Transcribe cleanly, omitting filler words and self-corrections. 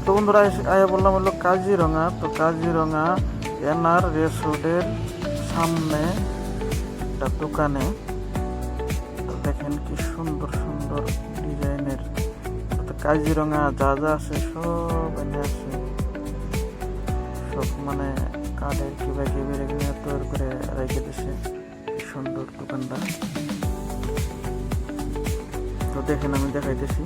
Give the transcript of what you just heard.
তো বন্ধুরা আয়া বললাম হলো কাজিরঙা। তো কাজিরঙা এনআর রিসোর্টের সামনে একটা দোকানে তো দেখেন কি সুন্দর সুন্দর ডিজাইনের। তো কাজিরঙা যা যা আছে সব এনে আছে, সব মানে কাঠের কিবা কিবির এখানে তৈরি করে রেখে দিছে। সুন্দর দোকানটা। তো দেখেন আমি দেখাইতেছি।